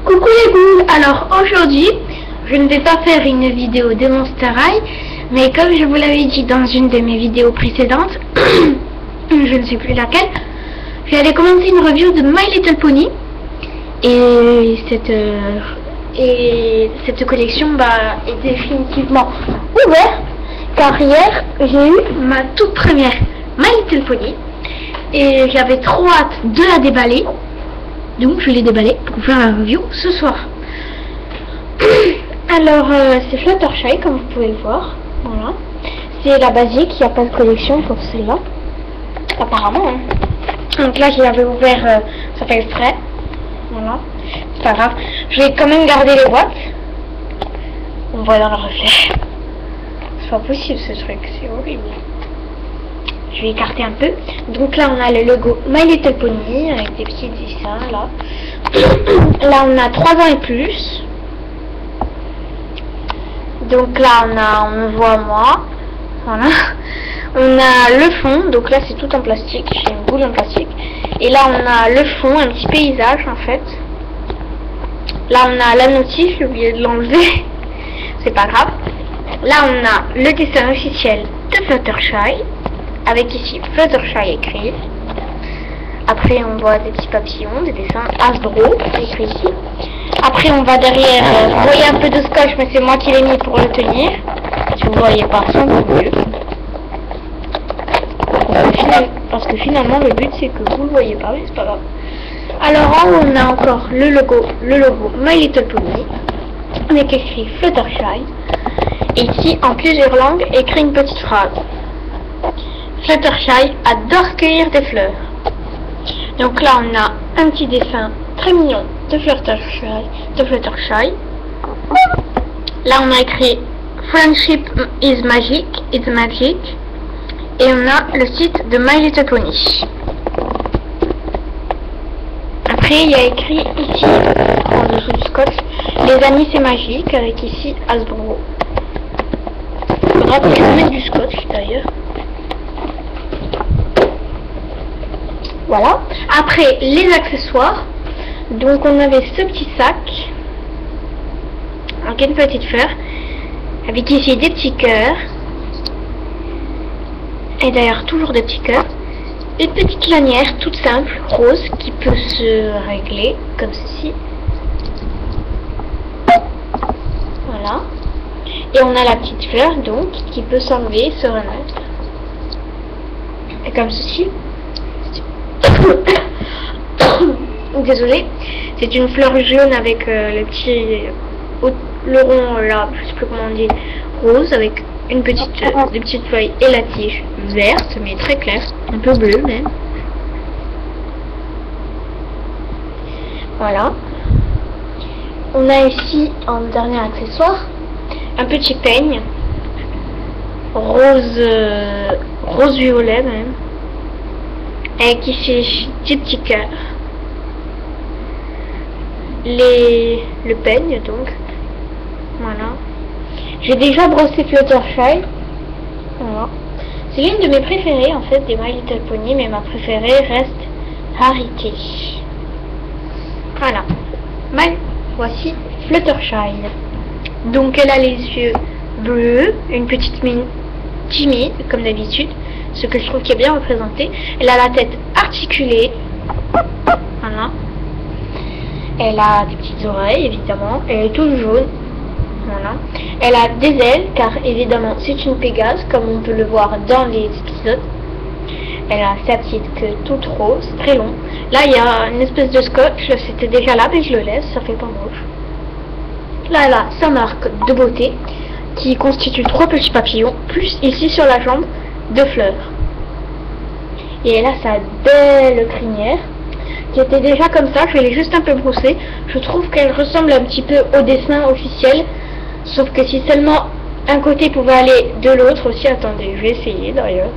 Coucou les ghouls. Alors aujourd'hui, je ne vais pas faire une vidéo de Monster High, mais comme je vous l'avais dit dans une de mes vidéos précédentes, je ne sais plus laquelle, j'allais commencer une review de My Little Pony. Et cette collection est définitivement ouverte, car hier j'ai eu ma toute première My Little Pony et j'avais trop hâte de la déballer, donc je l'ai déballée pour faire la review ce soir. Alors c'est Fluttershy comme vous pouvez le voir, voilà, c'est la basique, il n'y a pas de collection pour celle-là apparemment, hein. Donc là je l'avais ouvert, ça fait exprès. Voilà, c'est pas grave. Je vais quand même garder les boîtes. On voit dans le reflet. C'est pas possible ce truc, c'est horrible. Je vais écarter un peu. Donc là on a le logo My Little Pony avec des petits dessins là. Là on a 3 ans et plus. Donc là on me voit moi. Voilà. On a le fond, donc là c'est tout en plastique, j'ai une boule en plastique. Et là on a le fond, un petit paysage en fait. Là on a la notice, j'ai oublié de l'enlever, c'est pas grave. Là on a le dessin officiel de Fluttershy, avec ici Fluttershy écrit. Après on voit des petits papillons, des dessins Hasbro écrit ici. Après on va derrière, vous voyez un peu de scotch mais c'est moi qui l'ai mis pour le tenir. Si vous voyez pas, c'est un peu mieux. Parce que finalement le but c'est que vous le voyez pas, mais c'est pas grave. Alors en haut on a encore le logo My Little Pony avec écrit Fluttershy et ici en plusieurs langues écrit une petite phrase: Fluttershy adore cueillir des fleurs. Donc là on a un petit dessin très mignon de Fluttershy. Là on a écrit Friendship is magic, it's magic. Et on a le site de My Little Pony. Après, il y a écrit ici, en dessous du scotch, les amis c'est magique, avec ici Hasbro. Il faudra que je mette du scotch d'ailleurs. Voilà. Après, les accessoires. Donc on avait ce petit sac, avec une petite fleur, avec ici des petits cœurs. Et d'ailleurs toujours des petits cœurs, une petite lanière toute simple, rose, qui peut se régler comme ceci. Voilà. Et on a la petite fleur donc qui peut s'enlever, se remettre. Et comme ceci. Désolée, c'est une fleur jaune avec le rond là, je sais plus comment on dit, rose avec une petite, des petites feuilles et la tige verte mais très claire, un peu bleue même. Voilà. On a ici en dernier accessoire un petit peigne rose violet même, avec ici des petits cœurs. Le peigne donc. Voilà. J'ai déjà brossé Fluttershy. Voilà. C'est l'une de mes préférées en fait des My Little Pony, mais ma préférée reste Rarity. Voilà. Voici Fluttershy. Donc elle a les yeux bleus, une petite mine timide comme d'habitude, ce que je trouve qui est bien représenté. Elle a la tête articulée. Voilà. Elle a des petites oreilles évidemment. Elle est toute jaune. Voilà. Elle a des ailes car évidemment c'est une Pégase comme on peut le voir dans les épisodes. Elle a sa petite queue toute rose, très long. Là il y a une espèce de scotch, c'était déjà là mais je le laisse, ça fait pas moche. Là elle a sa marque de beauté qui constitue 3 petits papillons, plus ici sur la jambe 2 fleurs. Et elle a sa belle crinière qui était déjà comme ça, je l'ai juste un peu brossée. Je trouve qu'elle ressemble un petit peu au dessin officiel. Sauf que si seulement un côté pouvait aller de l'autre aussi, attendez, je vais essayer d'ailleurs.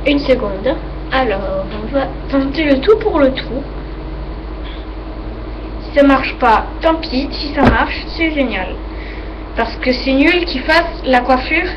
Une seconde. Alors, on va tenter le tout pour le tout. Si ça marche pas, tant pis. Si ça marche, c'est génial. Parce que c'est nul qu'ils fassent la coiffure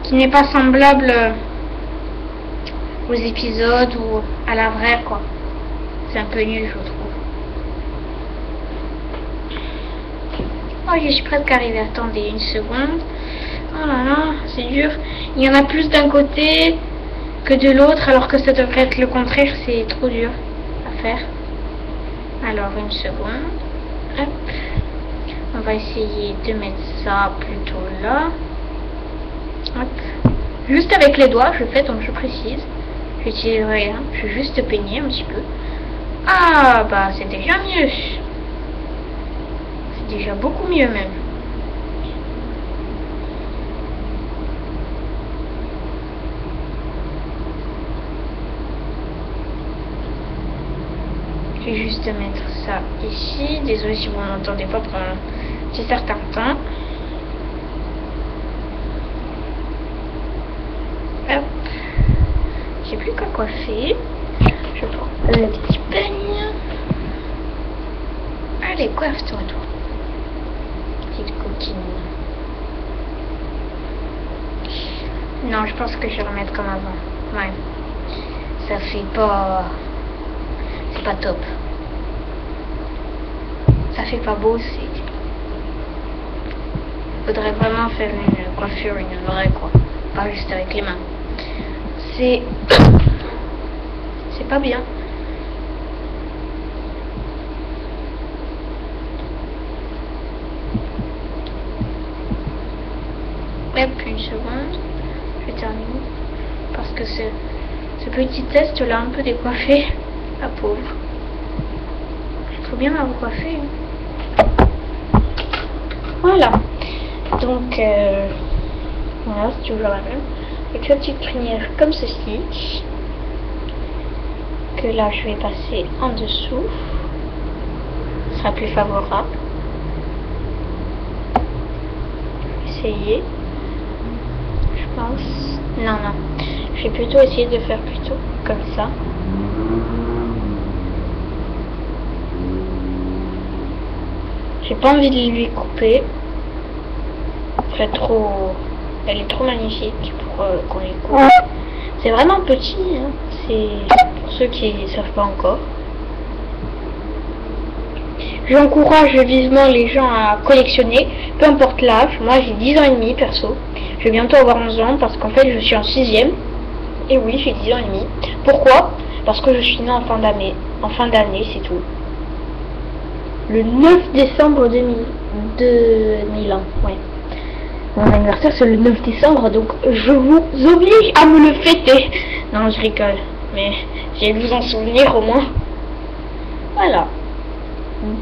qui n'est pas semblable aux épisodes ou à la vraie quoi. C'est un peu nul je trouve. Oh, je suis presque arrivée. Attendez une seconde. Oh là là, c'est dur. Il y en a plus d'un côté que de l'autre, alors que ça devrait être le contraire. C'est trop dur à faire. Alors, une seconde. Hop. On va essayer de mettre ça plutôt là. Hop. Juste avec les doigts, je fais, donc je précise. J'utilise rien. Je vais juste peigner un petit peu. Ah, bah, c'est déjà mieux. C'est déjà beaucoup mieux, même. Je vais juste mettre ça ici. Désolé si vous m'entendez pas pendant un petit certain temps. Hop. J'ai plus qu'à coiffer. Je prends le petit peigne. Allez, coiffe-toi, toi. Petite coquine. Non, je pense que je vais remettre comme avant. Ouais. Ça fait pas... C'est pas top. Ça fait pas beau, c'est... Faudrait vraiment faire une coiffure, une vraie quoi. Pas juste avec les mains. C'est... C'est pas bien. Hop, une seconde. Je termine. Parce que ce petit test l'a un peu décoiffé. La pauvre. Il faut bien l'avoir coiffé. Voilà. Donc, voilà, c'est toujours la même. Avec sa petite crinière comme ceci. Que là, je vais passer en dessous. Ce sera plus favorable. Essayer. Je pense. Non, non. Je vais plutôt essayer de faire plutôt comme ça. J'ai pas envie de lui couper. Elle est trop magnifique pour qu'on les coupe. C'est vraiment petit, hein. C'est pour ceux qui ne savent pas encore. J'encourage vivement les gens à collectionner, peu importe l'âge. Moi j'ai 10 ans et demi perso. Je vais bientôt avoir 11 ans parce qu'en fait je suis en 6e. Et oui, j'ai 10 ans et demi. Pourquoi? Parce que je suis née en fin d'année. En fin d'année, c'est tout. Le 9 décembre 2001, ouais. Mon anniversaire c'est le 9 décembre, donc je vous oblige à me le fêter. Non, je rigole, mais j'ai dû vous en souvenir au moins. Voilà.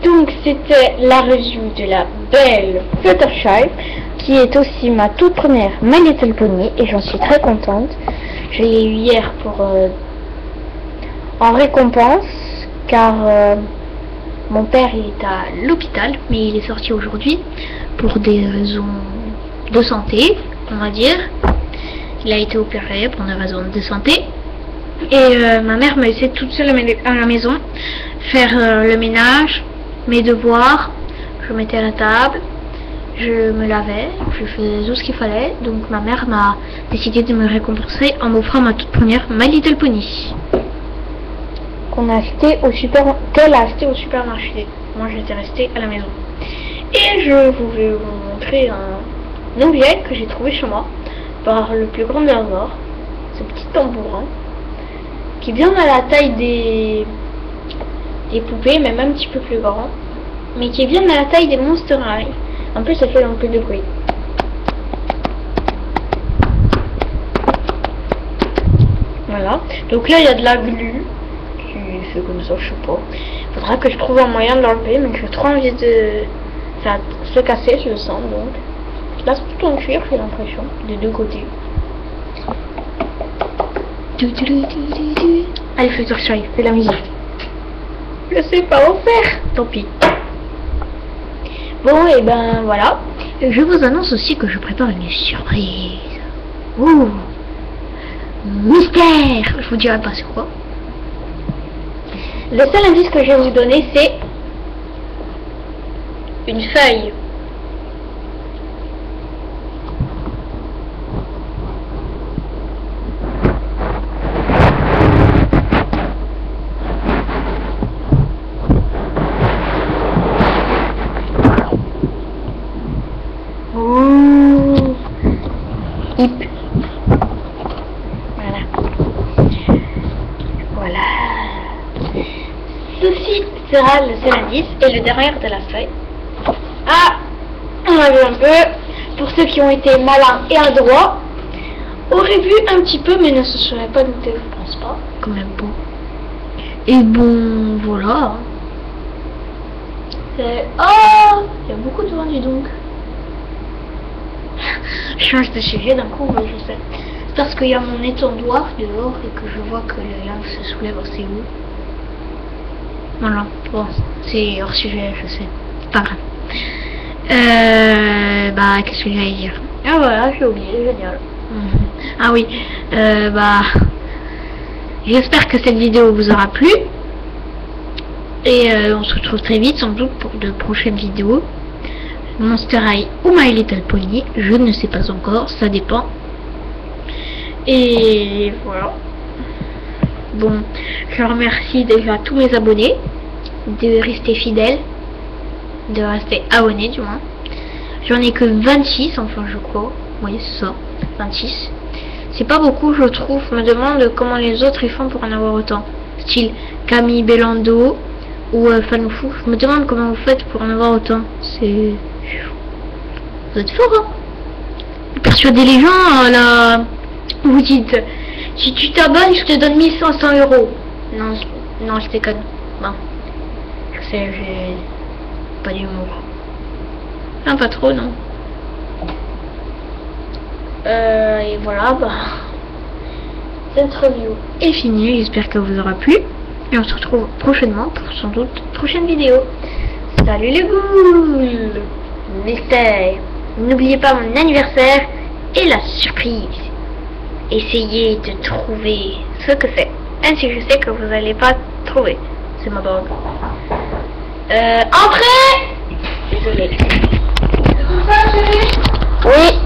Donc c'était la review de la belle Fluttershy, qui est aussi ma toute première My Little Pony, et j'en suis très contente. Je l'ai eu hier pour en récompense, car mon père il est à l'hôpital, mais il est sorti aujourd'hui pour des raisons de santé, on va dire. Il a été opéré pour des raisons de santé. Et ma mère m'a laissé toute seule à la maison faire le ménage, mes devoirs. Je mettais à la table, je me lavais, je faisais tout ce qu'il fallait. Donc ma mère m'a décidé de me récompenser en m'offrant ma toute première My Little Pony. Qu'elle a acheté au supermarché. Moi j'étais restée à la maison. Et je vais vous montrer un objet que j'ai trouvé chez moi par le plus grand des hasards. Ce petit tambourin qui est bien à la taille des poupées, même un petit peu plus grand, mais qui est bien à la taille des Monster High. En plus ça fait un peu de bruit. Voilà, donc là il y a de la glu qui fait comme ça, je sais pas. Faudra que je trouve un moyen de l'enlever, mais j'ai trop envie de... Ça va se casser, je le sens, donc là c'est tout en cuir, j'ai l'impression, des deux côtés. Allez, Fluttershy, fais la musique. Je sais pas où faire, tant pis. Bon, et ben voilà. Je vous annonce aussi que je prépare une surprise. Ouh, mystère. Je vous dirai pas c'est quoi. Le seul indice que je vais vous donner, c'est une feuille. latéral c'est l'indice et le derrière de la feuille. Ah, on a vu un peu. Pour ceux qui ont été malins et adroits, auraient vu un petit peu, mais ne se seraient pas douté, je pense pas. Quand même bon. Et bon, voilà. Oh, il y a beaucoup de vent, dis donc. Je change de sujet d'un coup, je sais. C'est parce qu'il y a mon étendoir dehors et que je vois que le linge se soulève assez haut. Voilà, bon, c'est hors sujet, je sais. Pas grave. Bah, qu'est-ce que j'allais dire? Ah voilà, j'ai oublié, génial. Ah oui, bah, j'espère que cette vidéo vous aura plu. Et on se retrouve très vite, sans doute, pour de prochaines vidéos. Monster High ou My Little Pony, je ne sais pas encore, ça dépend. Et voilà. Bon, je remercie déjà tous mes abonnés de rester fidèles, de rester abonnés du moins. J'en ai que 26, enfin je crois. Oui, c'est ça, 26. C'est pas beaucoup, je trouve. Je me demande comment les autres ils font pour en avoir autant. Style Camille Bellando ou Fanoufou. Je me demande comment vous faites pour en avoir autant. C'est... Vous êtes fort, hein? Persuadez les gens, là. Vous dites, si tu t'abonnes, je te donne 1500 €. Non, non, je déconne. Bon. Je sais, j'ai pas d'humour. Non, pas trop, non. Et voilà, bah. Cette review est finie. J'espère que vous aura plu. Et on se retrouve prochainement pour sans doute une prochaine vidéo. Salut les ghouls! Mystère. N'oubliez pas mon anniversaire et la surprise. Essayez de trouver ce que c'est. Même si je sais que vous n'allez pas trouver. C'est ma dog. Entrez! Désolé. Oui.